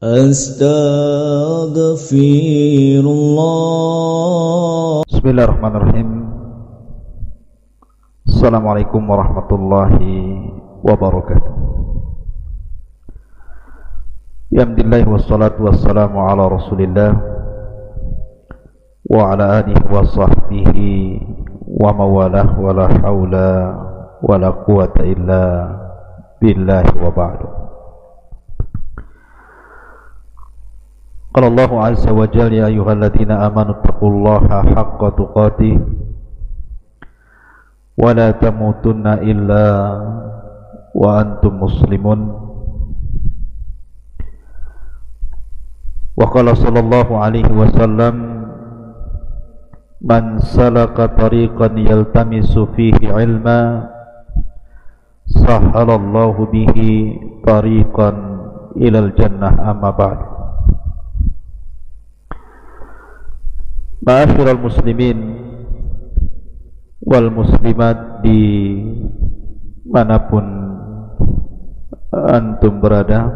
Astaghfirullah. Bismillahirrahmanirrahim. Assalamualaikum warahmatullahi wabarakatuh. Alhamdulillah wassalatu wassalamu ala Rasulillah wa ala alihi wa sahbihi wa mawalah wa la hawla wa la quwata illa billahi wa ba'du. Qala Allahu azza wa jalla ya ayyuhalladzina amanu taqullaha haqqa tuqatih wa la tamutunna illa wa antum muslimun. Wa qala sallallahu alaihi wasallam man salaka tariqan yaltamisu fihi ilma sahhalallahu bihi tariqan ilal jannah. Amma ba'du. Ma'asyiral muslimin wal muslimat di manapun antum berada,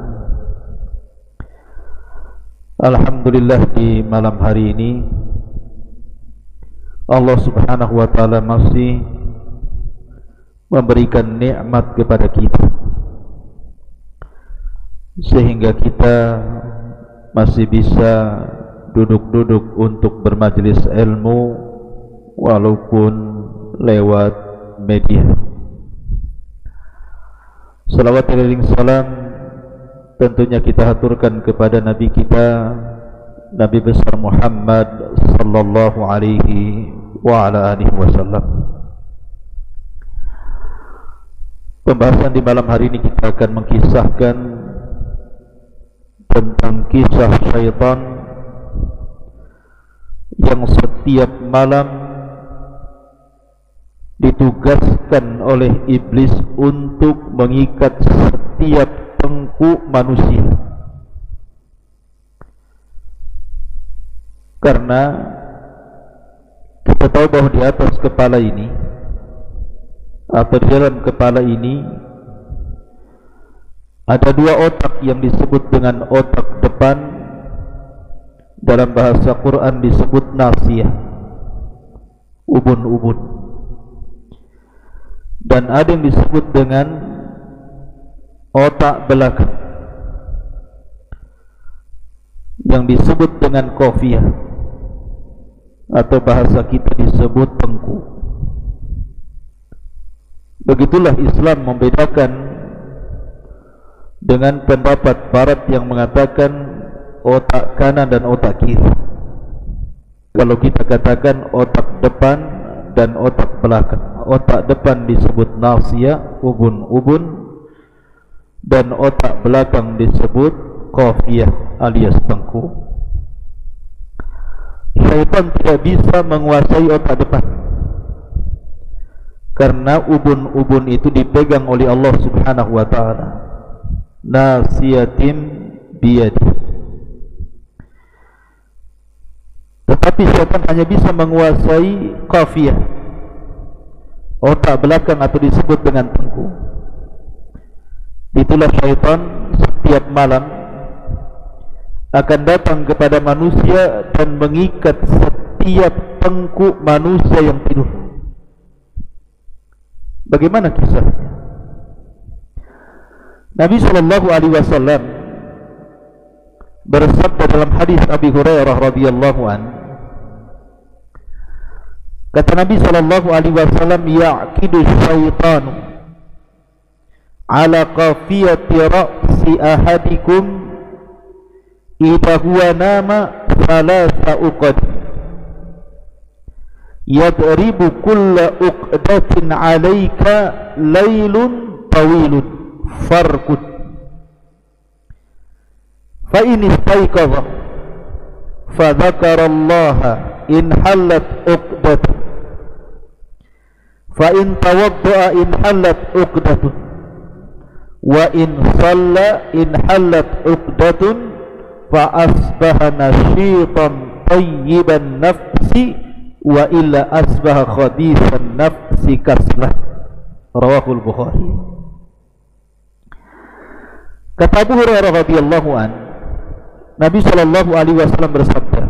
alhamdulillah di malam hari ini Allah subhanahu wa ta'ala masih memberikan nikmat kepada kita sehingga kita masih bisa duduk-duduk untuk bermajlis ilmu walaupun lewat media. Salawat dan salam tentunya kita haturkan kepada Nabi kita, Nabi besar Muhammad sallallahu alaihi wa ala alihi wasallam. Pembahasan di malam hari ini kita akan mengkisahkan tentang kisah syaitan yang setiap malam ditugaskan oleh iblis untuk mengikat setiap tengkuk manusia. Karena kita tahu bahwa di atas kepala ini atau di dalam kepala ini ada dua otak yang disebut dengan otak depan. Dalam bahasa Quran disebut nasiyah, ubun-ubun. Dan ada yang disebut dengan otak belakang yang disebut dengan qafiyah, atau bahasa kita disebut tengkuk. Begitulah Islam membedakan dengan pendapat barat yang mengatakan otak kanan dan otak kiri. Kalau kita katakan otak depan dan otak belakang, otak depan disebut nasiyah, ubun-ubun, dan otak belakang disebut qafiyah alias tengkuk. Syaitan tidak bisa menguasai otak depan karena ubun-ubun itu dipegang oleh Allah subhanahu wa ta'ala. Nasiyatim biyadih. Tetapi syaitan hanya bisa menguasai qafiyah, otak belakang atau disebut dengan tengkuk. Itulah syaitan setiap malam akan datang kepada manusia dan mengikat setiap tengkuk manusia yang tidur. Bagaimana kisahnya? Nabi SAW bersabda dalam hadis Abi Hurairah radhiyallahu anhu, kata Nabi SAW, ya'kidu syaitanu ala qafiyati ra'si ahadikum idha huwa nama thalatha uqad yadribu kulla uqdatin alayka laylun tawilun farkud fa in istayqadha fa dzakara Allah in halat uqdatun fa in tawadda'a in halat uqdatun wa in shalla in halat uqdatun fa asbaha nashitan tayyiban nafsi wa illa asbaha khabithan nafsi kaslah. Rawahul Bukhari. Kata Abu Hurairah radhiyallahu an, Nabi SAW bersabda,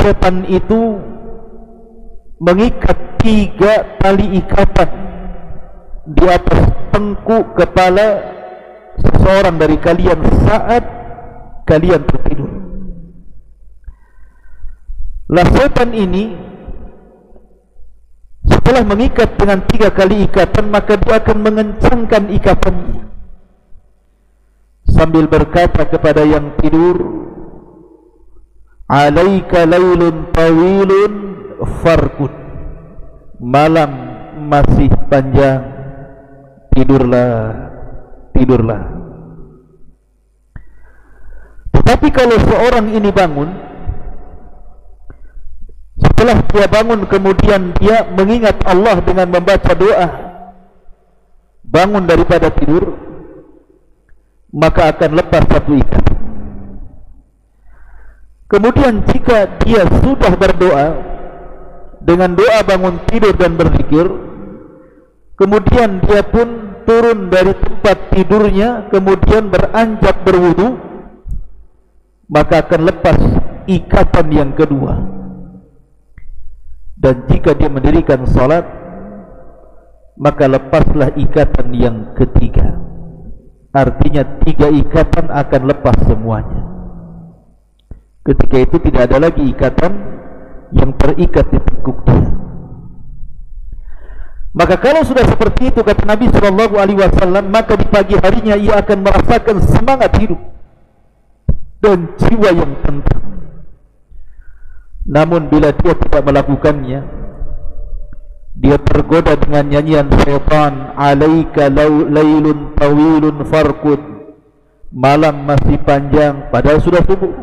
setan itu mengikat 3 tali ikatan di atas tengkuk kepala seseorang dari kalian saat kalian tertidur. Lah setan ini setelah mengikat dengan 3 kali ikatan, maka dia akan mengencangkan ikatannya sambil berkata kepada yang tidur, alaika lailun tawilun farqud, malam masih panjang, tidurlah, tidurlah. Tetapi kalau seorang ini bangun, setelah dia bangun kemudian dia mengingat Allah dengan membaca doa, bangun daripada tidur, maka akan lepas satu ikatan. Kemudian jika dia sudah berdoa dengan doa bangun tidur dan berzikir, kemudian dia pun turun dari tempat tidurnya, kemudian beranjak berwudu, maka akan lepas ikatan yang kedua. Dan jika dia mendirikan salat, maka lepaslah ikatan yang ketiga. Artinya 3 ikatan akan lepas semuanya. Ketika itu tidak ada lagi ikatan yang terikat di tengkuk dia. Maka kalau sudah seperti itu, kata Nabi SAW, maka di pagi harinya ia akan merasakan semangat hidup dan jiwa yang tenang. Namun bila dia tidak melakukannya, dia tergoda dengan nyanyian syaitan, alaika lailun tawilun farqud, malam masih panjang padahal sudah subuh,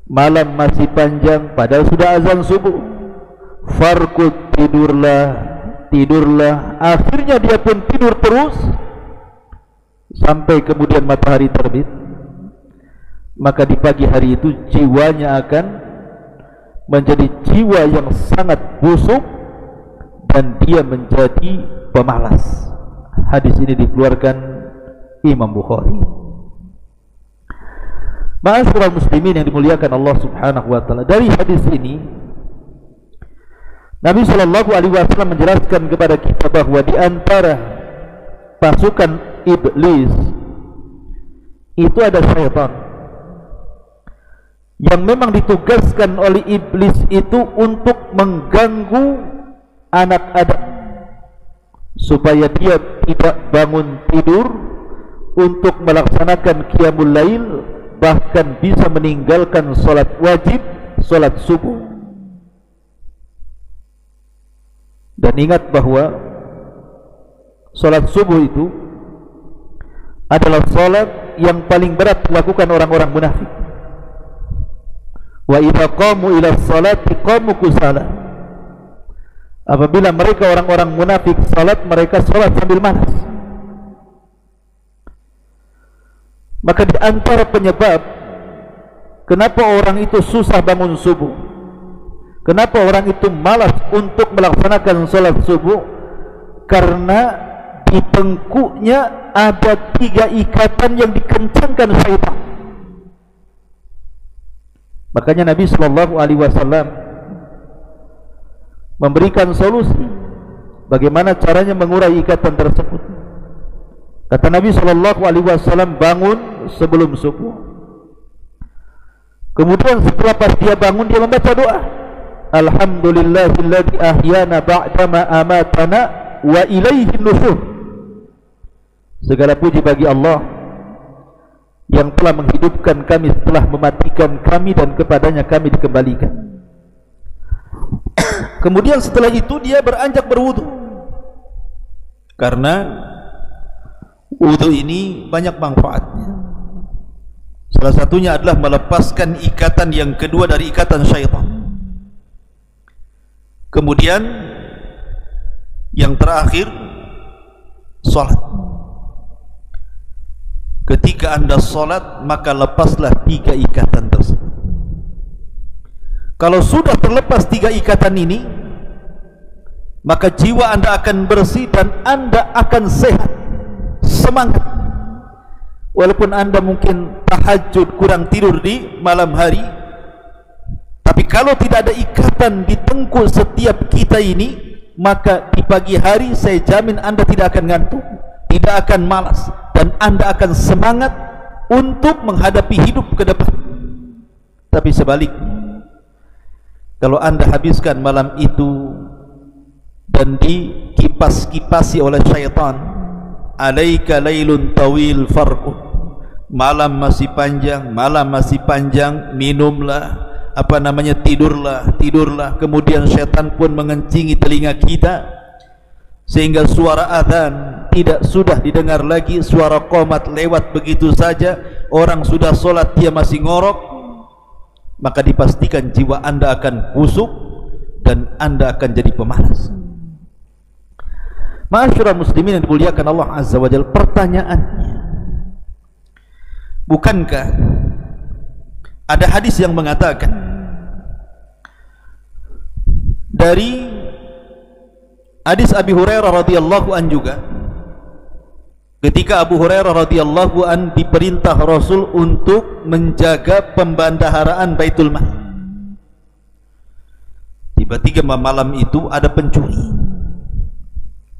malam masih panjang padahal sudah azan subuh, farqud, tidurlah, tidurlah. Akhirnya dia pun tidur terus sampai kemudian matahari terbit. Maka di pagi hari itu jiwanya akan menjadi jiwa yang sangat busuk dan dia menjadi pemalas. Hadis ini dikeluarkan Imam Bukhari. Ma'asyiral muslimin yang dimuliakan Allah Subhanahu wa taala, dari hadis ini Nabi SAW menjelaskan kepada kita bahwa di antara pasukan iblis itu ada syaitan yang memang ditugaskan oleh iblis itu untuk mengganggu anak Adam supaya dia tidak bangun tidur untuk melaksanakan qiyamul lail, bahkan bisa meninggalkan solat wajib, solat subuh. Dan ingat bahwa solat subuh itu adalah solat yang paling berat dilakukan orang-orang munafik. Wa idza qamu ila sholati qamu kusala. Apabila mereka orang-orang munafik salat, mereka salat sambil malas. Maka di antara penyebab kenapa orang itu susah bangun subuh, kenapa orang itu malas untuk melaksanakan salat subuh, karena di tengkuknya ada 3 ikatan yang dikencangkan syaitan. Makanya Nabi SAW memberikan solusi bagaimana caranya mengurai ikatan tersebut. Kata Nabi SAW, bangun sebelum subuh. Kemudian setelah pas dia bangun, dia membaca doa, alhamdulillahilladzi ahyana ba'dama amatana wa ilaihin nusyur. Segala puji bagi Allah yang telah menghidupkan kami setelah mematikan kami, dan kepadanya kami dikembalikan. Kemudian setelah itu dia beranjak berwudu, karena wudu ini banyak manfaatnya. Salah satunya adalah melepaskan ikatan yang kedua dari ikatan syaitan. Kemudian yang terakhir, salat. Ketika anda salat, maka lepaslah 3 ikatan tersebut. Kalau sudah terlepas 3 ikatan ini, maka jiwa anda akan bersih dan anda akan sehat, semangat. Walaupun anda mungkin tahajud, kurang tidur di malam hari, tapi kalau tidak ada ikatan di tengkuk setiap kita ini, maka di pagi hari saya jamin anda tidak akan ngantuk, tidak akan malas, dan anda akan semangat untuk menghadapi hidup ke depan. Tapi sebaliknya, kalau anda habiskan malam itu dan dikipas-kipasi oleh syaitan, alaika lailun tawil farqud, malam masih panjang, minumlah, tidurlah, kemudian syaitan pun mengencingi telinga kita sehingga suara azan sudah didengar lagi, suara qomat lewat begitu saja, orang sudah solat dia masih ngorok, maka dipastikan jiwa anda akan busuk dan anda akan jadi pemalas. Ma'asyiral muslimin yang dimuliakan Allah Azza wa Jalla, pertanyaannya, bukankah ada hadis yang mengatakan dari hadis Abi Hurairah radhiyallahu an juga, ketika Abu Hurairah radhiyallahu an diperintah Rasul untuk menjaga pembendaharaan Baitul Mal, tiba-tiba malam itu ada pencuri,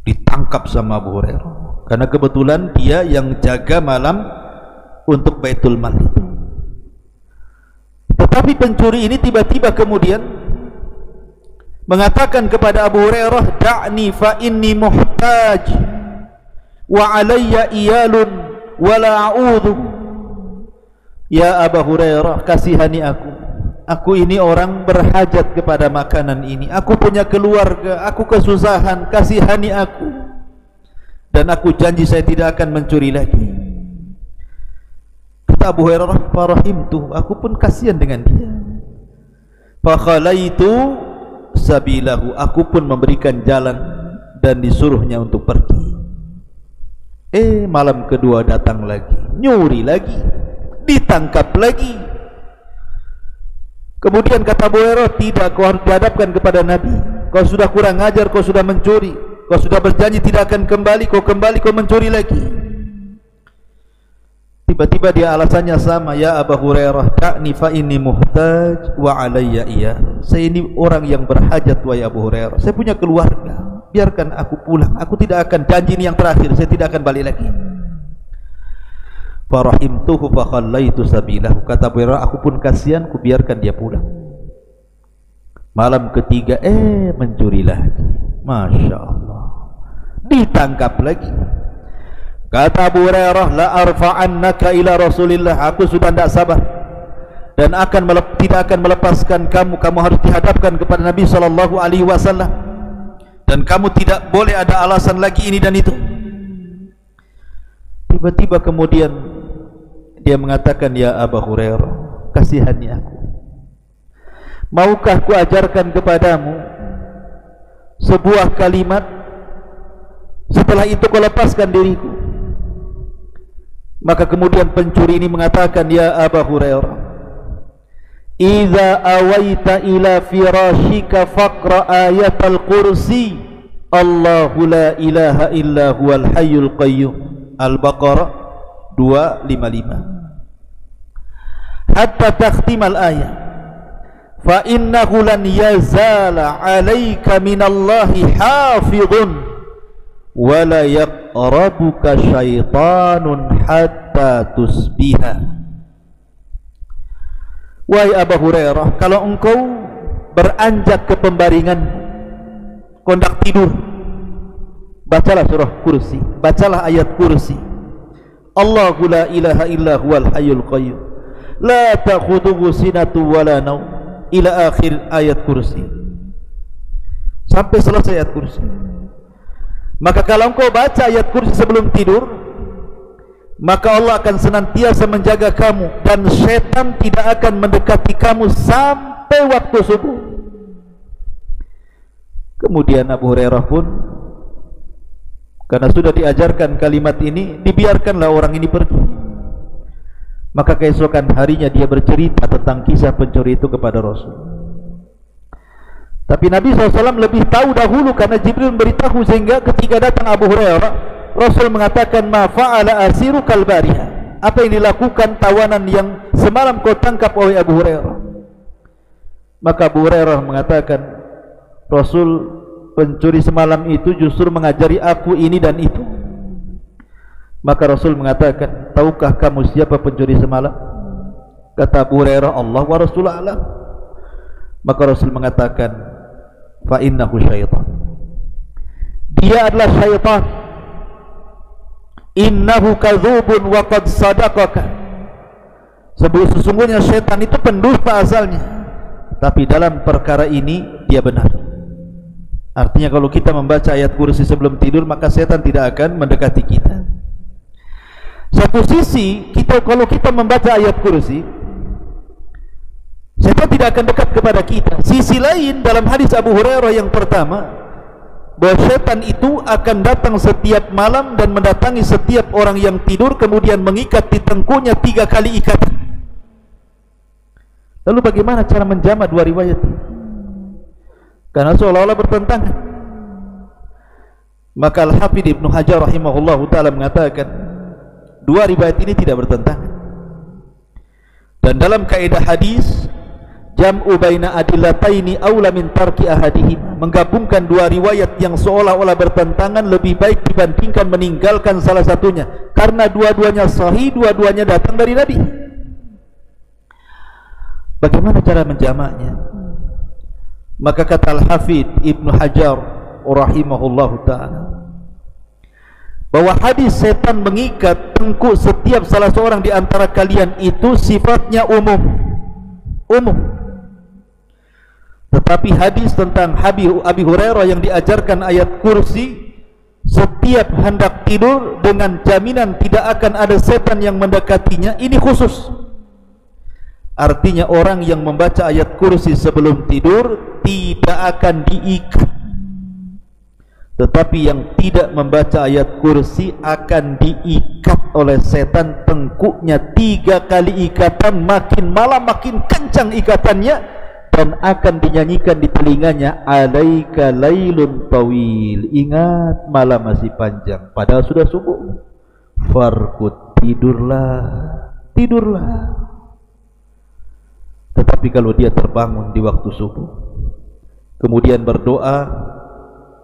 ditangkap sama Abu Hurairah karena kebetulan dia yang jaga malam untuk Baitul Mal itu. Tetapi pencuri ini tiba-tiba kemudian mengatakan kepada Abu Hurairah, da'ni fa inni muhtaj wa alayya iyalun wa la a'udhu. Ya Abu Hurairah, kasihani aku ini orang berhajat kepada makanan ini, aku punya keluarga, aku kesusahan, kasihani aku, dan aku janji saya tidak akan mencuri lagi. Kata Abu Hurairah, farahimtu, aku pun kasihan dengan dia, fakhalaitu sabilahu, aku pun memberikan jalan dan disuruhnya untuk pergi. Malam kedua datang lagi, nyuri lagi, ditangkap lagi. Kemudian kata Abu Hurairah, tidak, kau harus dihadapkan kepada Nabi, kau sudah kurang ajar, kau sudah mencuri, kau sudah berjanji tidak akan kembali, kau mencuri lagi. Tiba-tiba dia alasannya sama, ya Abu Hurairah, da'ni fa inni muhtaj wa alayya iya, saya ini orang yang berhajat wahai Abu Hurairah, saya punya keluarga, biarkan aku pulang, aku tidak akan, janji ini yang terakhir, saya tidak akan balik lagi. Farahimtuhu fakhallaitu sabilahu, kata Abu Hurairah, aku pun kasihan, ku biarkan dia pulang. Malam ketiga mencuri lagi, Masya Allah, ditangkap lagi. Kata Abu Hurairah, la arfa'annaka ila Rasulillah, aku sudah tidak sabar dan tidak akan melepaskan kamu harus dihadapkan kepada Nabi SAW, dan kamu tidak boleh ada alasan lagi ini dan itu. Tiba-tiba kemudian dia mengatakan, ya Abu Hurairah, kasihani aku, maukah ku ajarkan kepadamu sebuah kalimat, setelah itu kau lepaskan diriku. Maka kemudian pencuri ini mengatakan, ya Abu Hurairah, idza awaita ila firashika faqra ayatal kursi, Allahu la ilaha illa huwal hayyul qayyum, Al-Baqarah 255, hatta takhtimal ayat, fa innahu lan yazala alayka minallahi hafidhun wa la yaqrabuka syaitanun hatta tusbiha. Wahai Abu Hurairah, kalau engkau beranjak ke pembaringan, kau hendak tidur, bacalah surah Kursi, bacalah ayat Kursi, Allahu la ilaha illa huwal hayyul qayyum, la ta'khudhuhu sinatu wala naum, ila akhir ayat Kursi, sampai selesai ayat Kursi. Maka kalau engkau baca ayat Kursi sebelum tidur, maka Allah akan senantiasa menjaga kamu dan syaitan tidak akan mendekati kamu sampai waktu subuh. Kemudian Abu Hurairah pun, karena sudah diajarkan kalimat ini, dibiarkanlah orang ini pergi. Maka keesokan harinya dia bercerita tentang kisah pencuri itu kepada Rasul. Tapi Nabi SAW lebih tahu dahulu karena Jibril memberitahu, sehingga ketika datang Abu Hurairah, Rasul mengatakan, ma fa'ala asiru kalbariha, apa yang dilakukan tawanan yang semalam kau tangkap oleh Abu Hurairah. Maka Abu Hurairah mengatakan, Rasul, pencuri semalam itu justru mengajari aku ini dan itu. Maka Rasul mengatakan, tahukah kamu siapa pencuri semalam? Kata Abu Hurairah, Allah wa Rasulullah alam. Maka Rasul mengatakan, fa innahu syaitan, dia adalah syaitan. Innahu kadzubun wa qad sadaqaka, sesungguhnya syaitan itu pendusta asalnya, tapi dalam perkara ini dia benar. Artinya kalau kita membaca ayat kursi sebelum tidur, maka syaitan tidak akan mendekati kita. Satu sisi kalau kita membaca ayat kursi, syaitan tidak akan dekat kepada kita. Sisi lain, dalam hadis Abu Hurairah yang pertama, bahwa syaitan itu akan datang setiap malam dan mendatangi setiap orang yang tidur, kemudian mengikat di tengkuknya 3 kali ikatan. Lalu bagaimana cara menjamak dua riwayat? Karena seolah-olah bertentangan. Maka Al-Hafidh Ibnu Hajar rahimahullah ta'ala mengatakan, dua riwayat ini tidak bertentangan. Dan dalam kaidah hadis, jam'u baina adillataini aula min tarki ahadihim, menggabungkan dua riwayat yang seolah-olah bertentangan lebih baik dibandingkan meninggalkan salah satunya, karena dua-duanya sahih, dua-duanya datang dari Nabi. Bagaimana cara menjamaknya? Maka kata Al-Hafidh Ibnu Hajar rahimahullahu ta'ala, bahwa hadis setan mengikat tengkuk setiap salah seorang di antara kalian itu sifatnya umum. Tetapi hadis tentang Abi Hurairah yang diajarkan ayat kursi setiap hendak tidur dengan jaminan tidak akan ada setan yang mendekatinya, ini khusus. Artinya orang yang membaca ayat kursi sebelum tidur tidak akan diikat, tetapi yang tidak membaca ayat kursi akan diikat oleh setan, tengkuknya 3 kali ikatan, makin malam makin kencang ikatannya, dan akan dinyanyikan di telinganya, alaika lailun tawil, ingat malam masih panjang, padahal sudah subuh. Farqud, tidurlah. Tetapi kalau dia terbangun di waktu subuh, kemudian berdoa,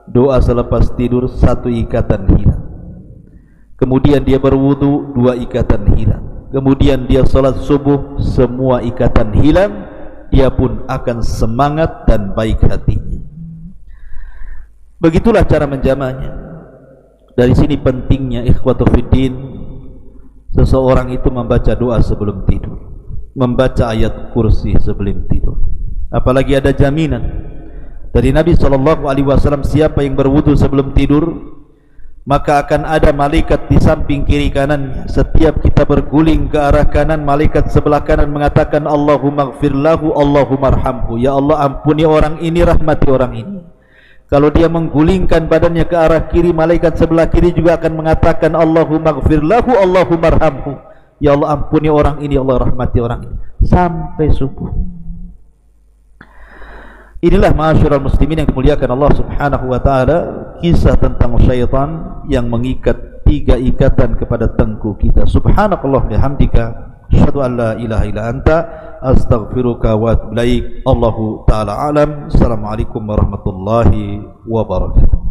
doa selepas tidur 1 ikatan hilang, kemudian dia berwudu 2 ikatan hilang, kemudian dia salat subuh semua ikatan hilang, dia pun akan semangat dan baik hatinya. Begitulah cara menjamaknya. Dari sini pentingnya ikhwatu fiddin, seseorang itu membaca doa sebelum tidur, membaca ayat kursi sebelum tidur. Apalagi ada jaminan dari Nabi SAW, siapa yang berwudu sebelum tidur, maka akan ada malaikat di samping kiri kanannya. Setiap kita berguling ke arah kanan, malaikat sebelah kanan mengatakan, Allahumma gfir lahu, Allahumma arhamhu, ya Allah ampuni orang ini, rahmati orang ini. Kalau dia menggulingkan badannya ke arah kiri, malaikat sebelah kiri juga akan mengatakan, Allahumma gfir lahu, Allahumma arhamhu, ya Allah ampuni orang ini, ya Allah rahmati orang ini, sampai subuh. Inilah ma'asyiral muslimin yang dimuliakan Allah subhanahu wa ta'ala, kisah tentang syaitan yang mengikat 3 ikatan kepada tengkuk kita. Subhanakallah bihamdika, asyhadu an la ilaha illa anta, astaghfiruka wa atubu ilaik. Allahu ta'ala alam. Assalamualaikum warahmatullahi wabarakatuh.